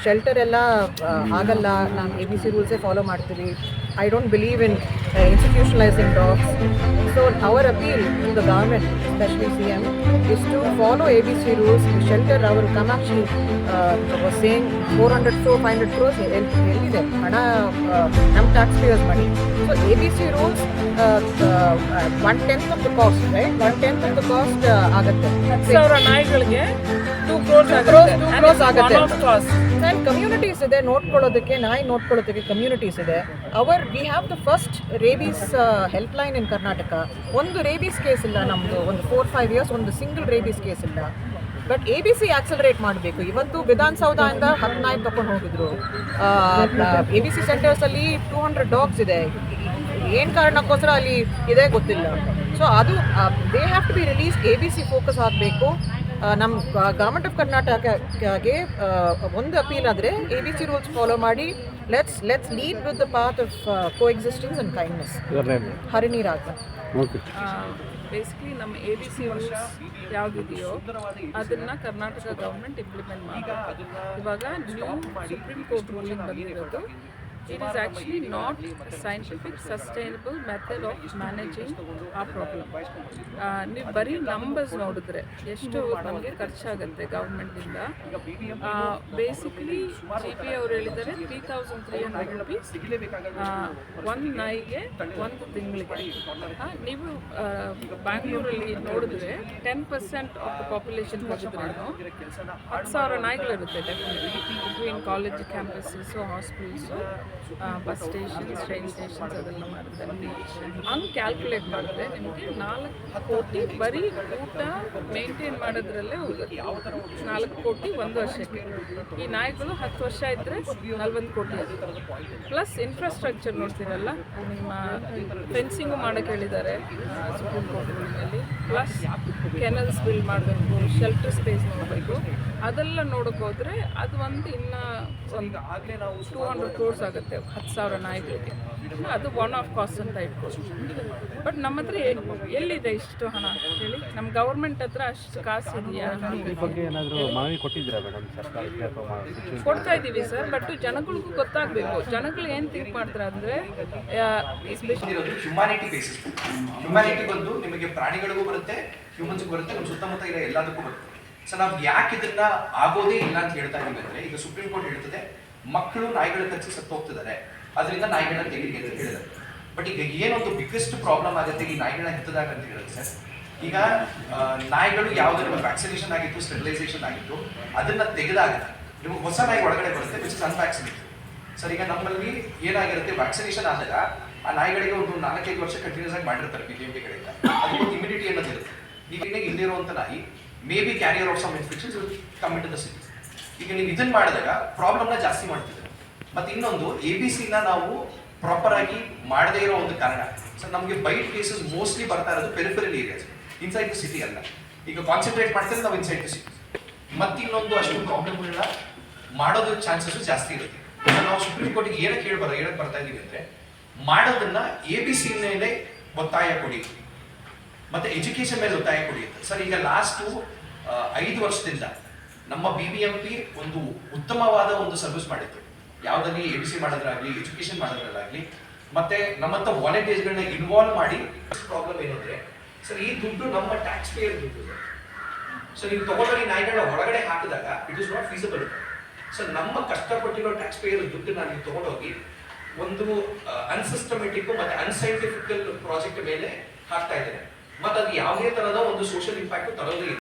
Shelter ಎಲ್ಲ ಆಗಲ್ಲ, ನಾವು ABC ರೂಲ್ಸೇ ಫಾಲೋ ಮಾಡ್ತೀವಿ. I don't believe in institutionalising dogs. So our appeal to the government, especially CM, is to follow ABC rules. Shelter, our Kamakshi was saying 400 crore, 500 crores ಎಲ್ಲಿದೆ ಹಣ, ನಮ್ಮ tax payers money. So ABC rules 1/10 of the cost, right? 1/10 of the cost ಆಗುತ್ತೆ. 10,000 ನಾಯಿಗಳಿಗೆ 2 crores ಆಗುತ್ತೆ. And communities ಇದೆ ನೋಡ್ಕೊಳ್ಳೋದಕ್ಕೆ, ನಾಯಿ ನೋಡ್ಕೊಳ್ಳೋದಕ್ಕೆ ಕಮ್ಯುನಿಟೀಸ್ ಇದೆ. We have the first rabies help line in Karnataka. ಒಂದು ರೇಬೀಸ್ ಕೇಸ್ ಇಲ್ಲ ನಮ್ಮದು, ಒಂದು 4-5 ಇಯರ್ಸ್ ಒಂದು ಸಿಂಗಲ್ ರೇಬೀಸ್ ಕೇಸ್ ಇಲ್ಲ. ಬಟ್ ABC ಆಕ್ಸಲರೇಟ್ ಮಾಡಬೇಕು. ಇವತ್ತು ವಿಧಾನಸೌಧದಿಂದ 10 ನಾಯಿ ತೊಗೊಂಡು ಹೋಗಿದ್ರು. ABC ಸೆಂಟರ್ಸಲ್ಲಿ 200 ಡಾಗ್ಸ್ ಇದೆ. ಏನು ಕಾರಣಕ್ಕೋಸ್ಕರ ಅಲ್ಲಿ ಇದೆ ಗೊತ್ತಿಲ್ಲ. ಸೊ ಅದು they have to be release. ABC focus ಆಗಬೇಕು. ನಮ್ಮ ಗೌರ್ಮೆಂಟ್ ಆಫ್ ಕರ್ನಾಟಕಗೆ ಒಂದು ಅಪೀಲ್ ಆದರೆ ABC ರೂಲ್ಸ್ ಫಾಲೋ ಮಾಡಿ. Let's lead with the path of coexistence and kindness. Harini Raghavan. Basically ನಮ್ಮ ABC ರೂಲ್ಸ್ ಯಾವುದಿದೆಯೋ ಅದನ್ನು ಕರ್ನಾಟಕ ಗೌರ್ಮೆಂಟ್ ಇಂಪ್ಲಿಮೆಂಟ್ ಮಾಡಬೇಕು. ಇವಾಗ ನ್ಯೂ ಸುಪ್ರೀಂ ಕೋರ್ಟ್ ರೂಲಿಂಗ್ ಬಂದಿರೋದು, it is actually not a scientific sustainable method of managing our problem. ನೀವು ಬರೀ numbers ನೋಡಿದ್ರೆ ಎಷ್ಟು ನಮಗೆ ಖರ್ಚಾಗುತ್ತೆ ಗೌರ್ಮೆಂಟಿಂದ. ಬೇಸಿಕಲಿ GP ಅವರು ಹೇಳಿದ್ದಾರೆ 3,300 rupees ಒಂದು ನಾಯಿಗೆ ಒಂದು ತಿಂಗಳಿಗೆ. ನೀವು ಬ್ಯಾಂಗ್ಳೂರಲ್ಲಿ ನೋಡಿದ್ರೆ 10% ಆಫ್ ದ ಪಾಪ್ಯುಲೇಷನ್ ಹೋಗಿದ್ರೂ 10,000 ನಾಯಿಗಳಿರುತ್ತೆ definitely, between college campus, hospitals, bus stations, train stations ಅದೆಲ್ಲ ಮಾಡ್ತಾರೆ. ಹಂಗೆ ಕ್ಯಾಲ್ಕುಲೇಟ್ ಮಾಡಿದ್ರೆ ನಿಮಗೆ 4 ಕೋಟಿ ಬರೀ ಊಟ ಮೇಂಟೈನ್ ಮಾಡೋದ್ರಲ್ಲೇ ಹೋಗುತ್ತೆ. 4 ಕೋಟಿ ಒಂದು ವರ್ಷಕ್ಕೆ. ಈ ನಾಯಿಗಳು 10 ವರ್ಷ ಇದ್ದರೆ 40 ಕೋಟಿ ಆಗುತ್ತೆ. ಪ್ಲಸ್ ಇನ್ಫ್ರಾಸ್ಟ್ರಕ್ಚರ್ ನೋಡ್ತೀರಲ್ಲ, ನಿಮ್ಮ ಫೆನ್ಸಿಂಗು ಮಾಡೋಕ್ಕೆ ಹೇಳಿದ್ದಾರೆ ಸುಪ್ರೀಂ ಕೋರ್ಟ್ ರೂಲಿನಲ್ಲಿ. ಪ್ಲಸ್ ಕೆನಲ್ಸ್ ಬಿಲ್ಡ್ ಮಾಡಬೇಕು, ಶೆಲ್ಟರ್ ಸ್ಪೇಸ್ ನೋಡಬೇಕು. ಅದೆಲ್ಲ ನೋಡೋಕೆ ಹೋದರೆ ಅದು ಇನ್ನೂ ಒಂದು 200 crores ಆಗುತ್ತೆ 10,000 ನಾಯಿಗಳಿಗೆ. ಅದು ಒನ್ ಆಫ್ ಕಾಸ್ಟ್ ಅಂತ ಇಟ್ಕೊಳ್ಳಿ. ಬಟ್ ನಮ್ಮ ಹತ್ರ ಎಲ್ಲಿದೆ ಇಷ್ಟು ಹಣ ಹೇಳಿ? ನಮ್ಮ ಗೌರ್ಮೆಂಟ್ ಹತ್ರ ಅಷ್ಟು ಕಾಸು ಇದೆಯಾ? ಕೊಡ್ತಾ ಇದ್ದೀವಿ ಸರ್, ಬಟ್ ಜನಗಳಿಗೂ ಗೊತ್ತಾಗಬೇಕು. ಜನಗಳು ಏನು ಥಿಂಕ್ ಮಾಡ್ತಾರೆ ಅಂದರೆ ಹ್ಯುಮ್ಯಾನಿಟಿ ಬೇಸಿಸ್. ಹ್ಯುಮ್ಯಾನಿಟಿ ಬಂದು ನಿಮಗೆ ಪ್ರಾಣಿಗಳಿಗೂ ಬರುತ್ತೆ, ಹ್ಯೂಮನ್ಸ್ಗೂ ಬರುತ್ತೆ, ನಮ್ಮ ಸುತ್ತಮುತ್ತ ಇರೋ ಎಲ್ಲದಕ್ಕೂ ಬರುತ್ತೆ. ಸೊ ನಾವು ಯಾಕೆ ಇದನ್ನ ಆಗೋದೇ ಇಲ್ಲ ಅಂತ ಹೇಳ್ತಾ ಇದೀವಿ ಅಂದರೆ, ಈಗ ಸುಪ್ರೀಂ ಕೋರ್ಟ್ ಹೇಳ್ತದೆ ಮಕ್ಕಳು ನಾಯಿಗಳ ಕಚ್ಚಿ ಸತ್ತು ಹೋಗ್ತಿದ್ದಾರೆ, ಅದರಿಂದ ನಾಯಿಗಳನ್ನ ತೆಗಿರಿ ಅಂತ ಹೇಳಿದ್ದಾರೆ. ಬಟ್ ಈಗ ಏನೊಂದು ಬಿಗ್ಗೆಸ್ಟ್ ಪ್ರಾಬ್ಲಮ್ ಆಗುತ್ತೆ ಈ ನಾಯಿಗಳನ್ನ ಹೆತ್ತದಾಗ ಅಂತ ಹೇಳಿದ್ರೆ ಸರ್, ಈಗ ನಾಯಿಗಳು ಯಾವುದರ ವ್ಯಾಕ್ಸಿನೇಷನ್ ಆಗಿತ್ತು, ಸ್ಟೆರಿಲೈಸೇಷನ್ ಆಗಿತ್ತು, ಅದನ್ನ ತೆಗೆದಾಗ ನಿಮಗೆ ಹೊಸ ನಾಯಿ ಒಳಗಡೆ ಬರುತ್ತೆ, ವಿಚ್ ಇಸ್ ಅನ್ವ್ಯಾಕ್ಸಿನೇಟೆಡ್. ಸರ್ ಈಗ ನಮ್ಮಲ್ಲಿ ಏನಾಗಿರುತ್ತೆ, ವ್ಯಾಕ್ಸಿನೇಷನ್ ಆದಾಗ ಆ ನಾಯಿಗಳಿಗೆ ಒಂದು 4-5 ವರ್ಷ ಕಂಟಿನ್ಯೂಸ್ ಆಗಿ ಮಾಡಿರ್ತಾರೆ BJP ಕಡೆಯಿಂದ. ಅದಕ್ಕೊಂದು ಇಮ್ಯುನಿಟಿ ಅನ್ನೋದಿರುತ್ತೆ. ಈಗ ಇಲ್ಲಿರುವಂಥ ನಾಯಿ may be carrier of some infections come into the city. ಈಗ ನೀವು ಇದನ್ನ ಮಾಡಿದಾಗ ಪ್ರಾಬ್ಲಮ್ನ ಜಾಸ್ತಿ ಮಾಡ್ತಿದ್ದಾರೆ. ಮತ್ತು ಇನ್ನೊಂದು ABCನ ನಾವು ಪ್ರಾಪರ್ ಆಗಿ ಮಾಡದೇ ಇರೋ ಒಂದು ಕಾರಣ ಸರ್, ನಮಗೆ ಬೈಟ್ ಕೇಸಸ್ ಮೋಸ್ಟ್ಲಿ ಬರ್ತಾ ಇರೋದು peripheral areas, inside the city ಅಲ್ಲ. ಈಗ ಕಾನ್ಸಂಟ್ರೇಟ್ ಮಾಡ್ತಾರೆ ನಾವು ಇನ್ಸೈಡ್ ದ ಸಿಟಿ. ಮತ್ತು ಇನ್ನೊಂದು ಅಷ್ಟು ಪ್ರಾಬ್ಲಮ್ಗಳನ್ನ ಮಾಡೋದ್ರ ಚಾನ್ಸಸ್ ಜಾಸ್ತಿ ಇರುತ್ತೆ. ನಾವು ಸುಪ್ರೀಂ ಕೋರ್ಟ್ಗೆ ಏನಕ್ಕೆ ಬರ್ತಾ ಇದೀವಿ ಅಂದರೆ, ಮಾಡೋದನ್ನ ABC ಮೇಲೆ ಒತ್ತಾಯ ಕೊಡಿ, ಮತ್ತೆ ಎಜುಕೇಶನ್ ಮೇಲೆ ಒತ್ತಾಯ ಕೊಡಿ ಅಂತ. ಸರ್ ಈಗ ಲಾಸ್ಟು 5 ವರ್ಷದಿಂದ ನಮ್ಮ BBMP ಒಂದು ಉತ್ತಮವಾದ ಒಂದು ಸರ್ವಿಸ್ ಮಾಡಿತ್ತು. ಯಾವುದಲ್ಲಿ ABC ಮಾಡೋದ್ರಾಗಲಿ, ಎಜುಕೇಶನ್ ಮಾಡೋದ್ರಲ್ಲಾಗಲಿ, ಮತ್ತೆ ನಮ್ಮಂಥ ವಾಲಂಟಿಯರ್ಸ್ಗಳನ್ನ ಇನ್ವಾಲ್ವ್ ಮಾಡಿ. ಪ್ರಾಬ್ಲಮ್ ಏನಂದ್ರೆ ಸರ್, ಈ ದುಡ್ಡು ನಮ್ಮ ಟ್ಯಾಕ್ಸ್ ಪೇಯರ್ ದುಡ್ಡು. ಸೊ ನೀವು ತಗೊಂಡೋಗಿ ನಾಯಿಗಳನ್ನ ಹೊರಗಡೆ ಹಾಕಿದಾಗ it is not feasible. So ನಮ್ಮ ಕಷ್ಟಪಟ್ಟಿರೋ ಟ್ಯಾಕ್ಸ್ ಪೇಯರ್ ದುಡ್ಡನ್ನ ನೀವು ತಗೊಂಡೋಗಿ ಒಂದು ಅನ್ಸಿಸ್ಟಮೆಟಿಕ್ ಮತ್ತೆ ಅನ್ಸೈಂಟಿಫಿಕಲ್ ಪ್ರಾಜೆಕ್ಟ್ ಮೇಲೆ ಹಾಕ್ತಾ ಇದ್ದಾರೆ. ಮತ್ತು ಅದು ಯಾವುದೇ ತರಹದ ಒಂದು ಸೋಷಿಯಲ್ ಇಂಪ್ಯಾಕ್ಟ್ ತರೋದೇ ಇಲ್ಲ.